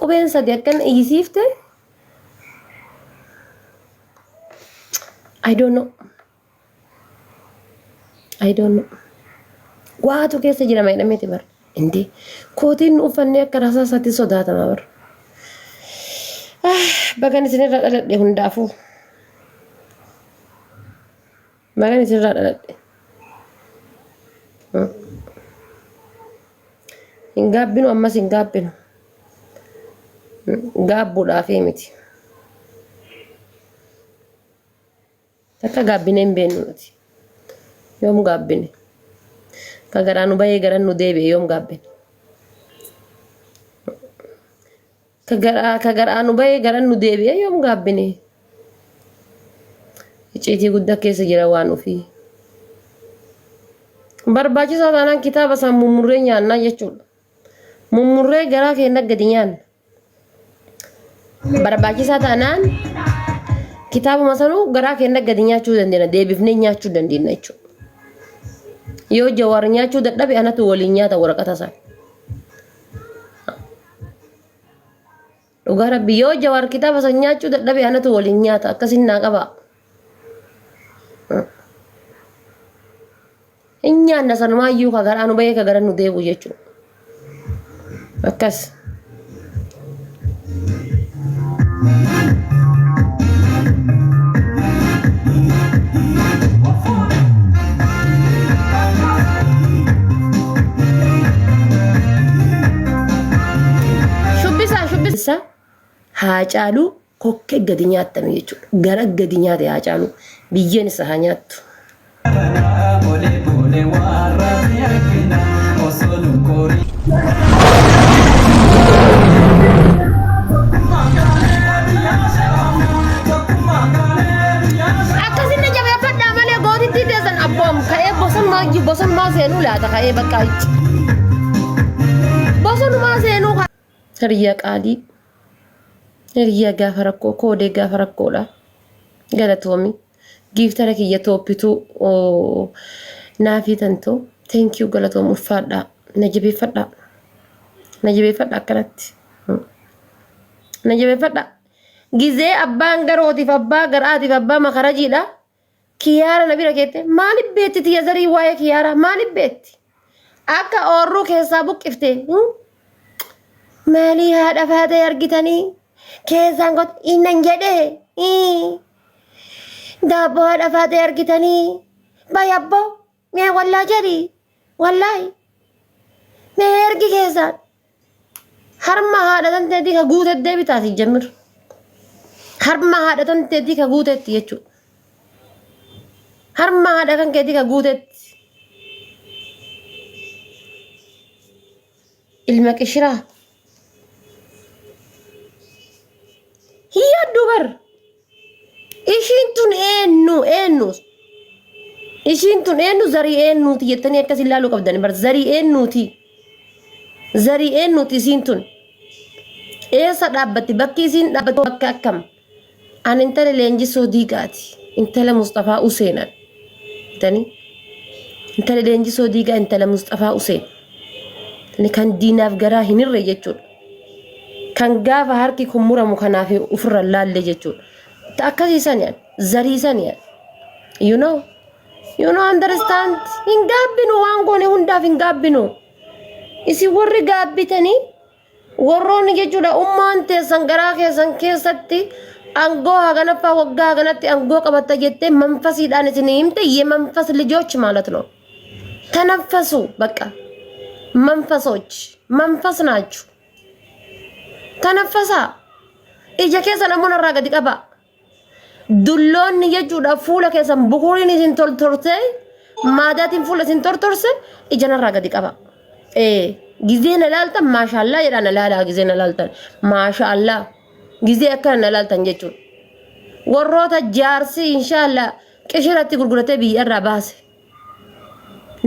qubeen sadi akkan iisiifte I don't know. Waatu keessa jira maayidha miti bar. Indi kootiin uffanne akka rasaa isaatti sodaatama bar. Bagan isinirraa dhaladhe hundaafuu. Bagan isinirraa dhaladhe. Hin gaabbinu ammas hin gaabbinu. Gaabbuudhaafii miti. Akka gaabbine hin beeknu nuti. Yoom gaabbine. Ka garaa nu bahee gara nu deebi'e yoom gaabbine. Ka garaa nu bahee gara nu deebi'e yoom gaabbine. Icciitii guddaa keessa jira waan ofii. Barbaachisaa taanaan kitaaba isaan mummurree nyaannaa jechuudha. Mummurree garaa keenya gadi nyaanna. Barbaachisaa taanaan kitaabuma sanuu garaa keenya gadi nyaachuu dandeenya. Deebifnee nyaachuu dandeenya jechuudha. Yoo Jawaar nyaachuu dadhabe anatu waliin nyaata waraqata isaa. Dhugaa Rabbi yoo Jawaar kitaaba san nyaachuu dadhabe anatu waliin nyaata akkasiin naa qaba. Hin nyaanna sanumaayyuu ka garaa nu bahee ka gara nu deebi'u jechuudha. Akkas. Haacaaluu kokkee gadi nyaattame jechuudha. Gara gadi nyaate haacaaluu biyyeen isa haa nyaattu. Akkasina jabeeffadhaa malee gootitti teessan abboom ka'ee bosonuma seenuu laata ka'ee bakka ichi. Bosonuma seenuu hiriyaa qaalii. Hiriyaa gaafa rakkoo koodee gaafa rakkoodha. Galatoomi. Giiftara kiyya tooppituu naafii tantoo. Thank you galatoom ulfaadhaa. Na jabeeffadhaa. Na jabeeffadhaa akkanatti. Na jabeeffadhaa. Gizee abbaan garootiif abbaa garaatiif abbaa makarajiidha. Kiyaara na bira keette maaliif beetti tiyya zarii waa'ee kiyaara maaliif beetti? Akka oorruu keessaa buqqifte. Maalii haadha faatee argitanii? Keessaan got innan jedhee daabboo haadha faatee argitanii? Bayabboo mee wallaa jedhi wallaahi mee ergi keessaan harma haadha tanteetii ka guutetti deebitaati jammir. Harma haadha tanteetii ka guutetti jechuudha. Harma haadha kan keetii ka guutetti. Ilma qishiraa. Hiya dubar. Ishiin tun eenyu. Ishiin tun eenyu zarii eenyuuti jettanii akkas ilaaluu qabdan bar zarii eenyuuti. Zarii eenyuuti isiin tun. Eessa dhaabbatti bakki isiin dhaabbatti bakka akkam. An intala Leenjisoo Diigaati. Intala Mustafaa Useenan. Intala Leenjisoo Diigaa intala Mustafaa Useen. Kan diinaaf garaa hin hirre jechuudha. Kan gaafa harki kun muramu kanaaf ofirra laalle jechuudha. Akkasii saniyaan zarii saniyaan. You know understand. Hin gaabbinu waan goone hundaaf hin gaabbinu. Isin warri gaabbitanii warroonni jechuudha ummaan teessan garaa keessan keessatti angoo haganaffaa waggaa haganatti angoo qabatta jettee manfasiidhaan isin himte የመንፈስ ልጆች ማለት ነው። ተነፈሱ በቃ መንፈሶች መንፈስ ናችሁ። ተነፈሳ ija keessa namoonni irraa gadi qaba. Dulloonni jechuudha fuula keessan bukuriin isin tortorse maadaatiin fuula isin tortorse ija irraa gadi qaba. Gizeen ilaaltan maashaallah jedhaan ilaalaa gizeen ilaaltan maashaallah gizee akkana ilaaltan jechuudha. Warroota jaarsi inshaallah qishiratti gurguratee biyya irraa baase.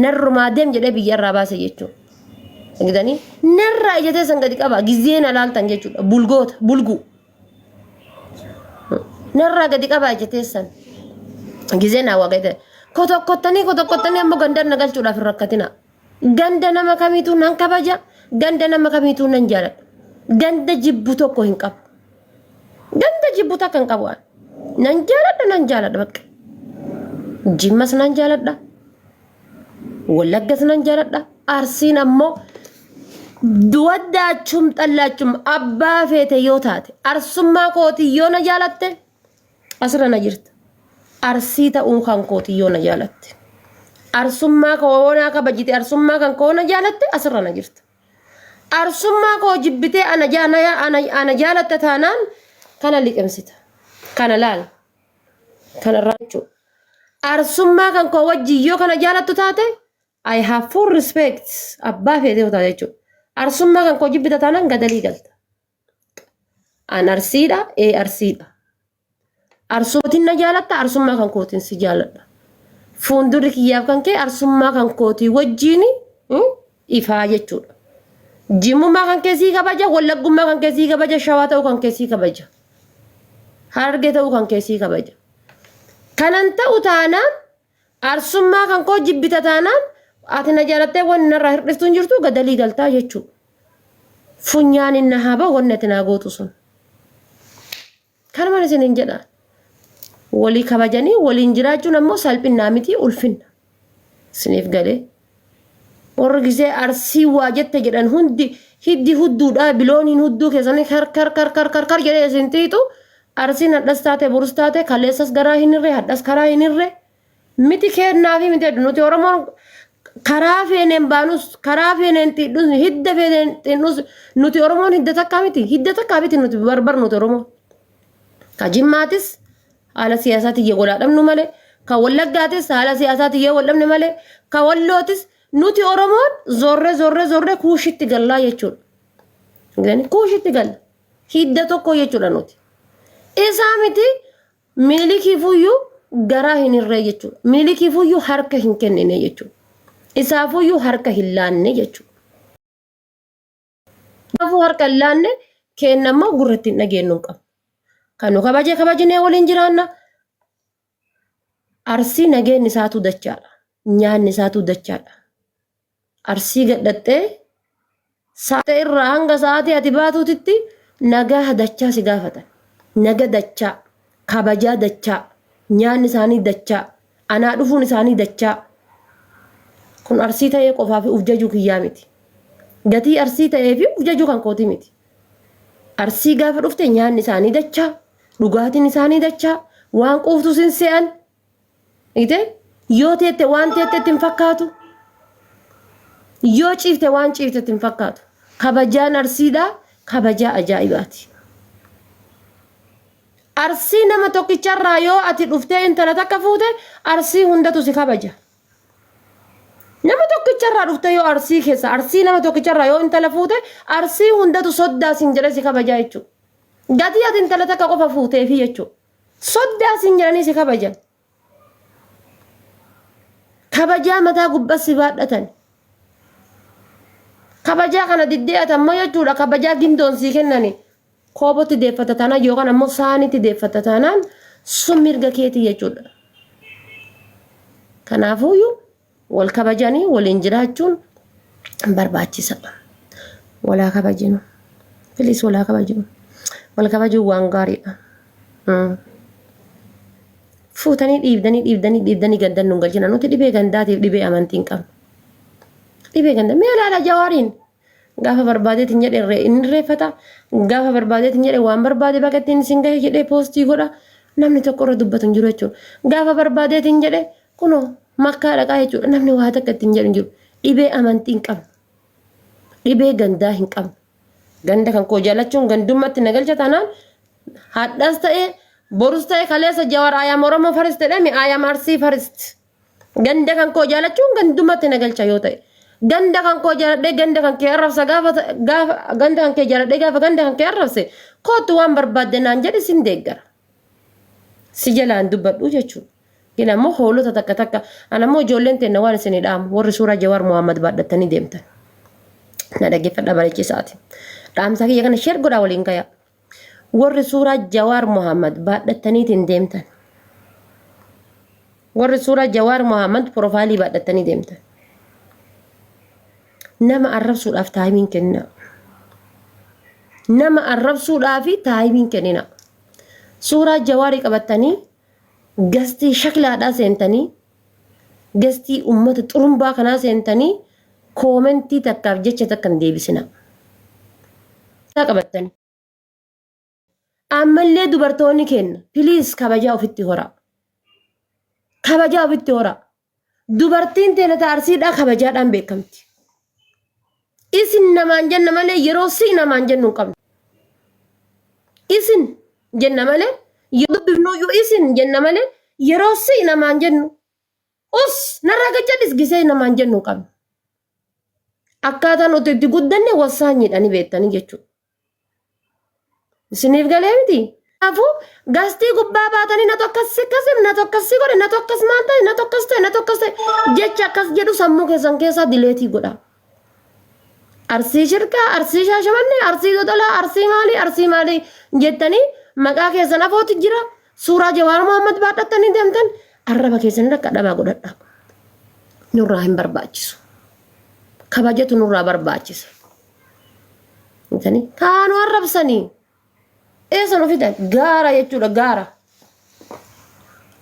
Narrumaa deem jedhee biyya irraa baase jechuudha. Gidanii narraa ija teessan gadi qaba gizeen ilaaltan jechuudha bulgoota bulgu. Narraa gadi qaba ija teessan gizeen hawwaaqete kotokkotanii ammoo gandaan nagalchuudhaaf hin rakkatina. Ganda nama kamiituu nan kabaja ganda nama kamiituu nan jaaladha. ganda jibbu tokko hin qabu. Ganda jibbu takka hin qabu. Nan jaaladha bakka. Jimmas nan jaaladha. Wallaggas nan jaaladha. Arsiin ammoo duwaddaachum xallaachum abbaa feete yoo taate arsummaa kootii yoo na jaalatte asirra na jirta. Arsii ta'uu kan kootii yoo na jaalatte. Arsummaa koo na kabajite arsummaa kan koo na jaalatte asirra na jirta. Arsummaa koo jibbite ana jaalatte taanaan kana liqimsita. Kana laal. Kana raachuu. Arsummaa kan koo wajji yoo kana jaalattu taate I have full respect abbaa feete yoo taate jechuudha. Arsummaa kan koo jibbita taanaan gadalii galta. An arsiidha arsiidha. Arsootiin na jaalatta arsummaa kan kootiin si jaaladha. Fuuldurri kiyyaaf kan kee arsummaa kan kootii wajjiin ifaa jechuudha. Jimmummaa kan keessii kabaja, wallaggummaa kan keessii kabaja, shawaa ta'uu kan keessii kabaja. Harargee ta'uu kan keessii kabaja. Kanan ta'u taanaan arsummaa kan koo jibbita taanaan ati na jaalattee wanni narraa hir'iftuu hin jirtu gadalii galtaa jechuudha. Funyaan inni haaba wanni ati naa gootu sun. Kanuma isiniin jedha. Walii kabajanii waliin jiraachuun ammoo salphinaa miti ulfinna. Isiniif galee. Warri gisee arsii waa jette jedhan hundi hiddi hudduudha bilooniin hudduu keessanii kar jedhee isin tiitu arsiin hadhas taate burus taate kaleessas garaa hin irree hadhas karaa hin irree miti kennaa fi miti nuti Oromoon karaa feeneen baanus karaa feeneen tiidhus hidda feeneen tiidhus nuti Oromoon hidda takkaa miti nuti barbar nuti Oromoo. Ka Jimmaatis haala siyaasaatiin yoo godhaadhamnu malee ka Wallaggaatis haala siyaasaatiin yoo godhamne malee ka Wallootis nuti Oromoon zorre kuushitti gallaa jechuudha. Kuushitti galla. Hidda tokko jechuudha nuti. Isaa miti milikiifuyyuu garaa hin irree jechuudha. Milikiifuyyuu harka hin kennine jechuudha. Isaafuyyuu harka hin laanne jechuudha. Gaafuu harka hin laanne kennammoo gurratti hin dhageenyu qabu. Kan nu kabajinee waliin jiraanna. Arsii nageenyi isaatu dachaadha. Nyaanni isaatu dachaadha. Arsii gadhattee sa'aatii irraa hanga sa'aatii ati baatuutitti nagaa dachaa si gaafatan. Naga dachaa, kabajaa dachaa, nyaanni isaanii dachaa, anaa dhufuun isaanii dachaa. Kun arsii ta'ee qofaa fi ufjajuu kiyyaa miti. Gatii arsii ta'ee fi ufjajuu kan kooti miti. Arsii gaafa dhufte nyaanni isaanii dachaa, dhugaatiin isaanii dachaa, waan quuftu sin se'an. Yoo teette waan teettetti hin fakkaatu. Yoo ciifte waan ciiftetti hin fakkaatu. Kabajaan arsiidhaa kabajaa ajaa'ibaati. Arsii nama tokkicharraa yoo ati dhuftee intala takka fuute arsii hundatu si kabaja. Nama tokkicharraa dhuftee yoo arsii keessa arsii nama tokkicharraa yoo intala fuute arsii hundatu soddaa sin jedhee si kabaja jechuudha. Gatii ati intala takka qofa fuuteefi jechuudha. Soddaa sin jedhanii si kabajan. Kabajaa mataa gubbaa si baadhatan. Kabajaa kana diddee atammoo jechuudha kabajaa gindoon sii kennani. Koobotti deeffata taanaan yookaan ammoo saanitti deeffata taanaan sun mirga keetii jechuudha. Kanaafuyyuu wal kabajanii waliin jiraachuun barbaachisaadha. Walaa kabajinu. Filis walaa kabajinu. Wal kabajuun waan gaariidha. Fuutanii dhiibdanii gandan nun galchina. Nuti dhibee gandaatiif dhibee amantii hin qabnu. Dhibee gandaa mee ilaala jawaariin gaafa barbaadeetiin jedhe inni reeffata gaafa barbaadeetiin jedhe waan barbaade bakattiin isin gahe jedhe poostii godha namni tokko irra dubbatu hin jiru jechuudha. Gaafa barbaadeetiin jedhe kunoo makkaa dhaqaa jechuudha namni waa takka ittiin jedhu hin jiru. Dhibee amantii hin qabnu. Dhibee gandaa hin qabnu. Ganda kan koo jaalachuun gandummatti na galcha taanaan hadhaas ta'ee borus ta'ee kaleessa jawar ayyaam Oromoo farist jedhame ayyaam Arsii farist. Ganda kan koo jaalachuun gandummatti na galcha yoo ta'e. Ganda kan koo jaaladhee ganda kan kee arrabsa gaafa ganda kan kee jaaladhee gaafa ganda kan kee arrabse kootu waan barbaadde naan jedhe sin deeggara. Si jalaan dubbadhu jechuudha. Gina ammoo hoolota takka anammoo ijoolleen teenna waan isin dhaamu warri suuraa Jawaar Muhammad baadhatanii deemtan. Na dhaggeeffadha bareechisaati. Dhaamsa kiyya kana sheer godhaa waliin gayaa. Warri suuraa Jawaar Muhammad baadhataniitiin deemtan. Warri suuraa Jawaar Muhammad profaayilii baadhatanii deemtan. Nama arrabsuudhaaf taayimiin kenna. nama arrabsuudhaa fi taayibiin kennina. Suuraa Jawaarii qabatanii gastii shaklaadhaa seentanii gastii ummata xurumbaa kanaa seentanii koomentii takkaaf jecha takka hin deebisina. Qabatanii. Ammallee dubartoonni kenna piliis kabajaa ofitti hora. Kabajaa ofitti hora. Dubartiin teenya arsiidhaa kabajaadhaan beekamti. Isin namaan jenna malee yeroo si namaan jennu hin qabnu. Isin jenna malee yoo dubbifnu yoo isin jenna malee yeroo si namaan jennu us narraa gajjadhis gisee namaan jennu hin qabnu. Akkaataan nuti itti guddanne wasaanyiidhaan beektanii jechuudha. Isiniif galee miti. Kanaafuu gastii gubbaa baatanii na tokkas akkasii na tokkas godhe na tokkas maal ta'e na tokkas ta'e na tokkas ta'e jecha akkas jedhu sammuu keessan keessaa dileetii godha. Arsii shirkaa, arsii shaashamannee, arsii dodolaa, arsii maalii jettanii maqaa keessan afootu jira. Suuraa Jawaar Mohaammed baadhattanii deemtan arraba keessan akka dhabaa godhadha. Nurraa hin barbaachisu. Kabajatu nurraa barbaachisa. Kaanuu arrabsanii. Eessa nu fidan gaara jechuudha gaara.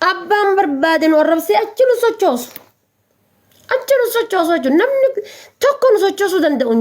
Abbaan barbaade nu arrabsee achi nu sochoosu. Achi nu sochoosu jechuudha namni tokko nu sochoosuu danda'u.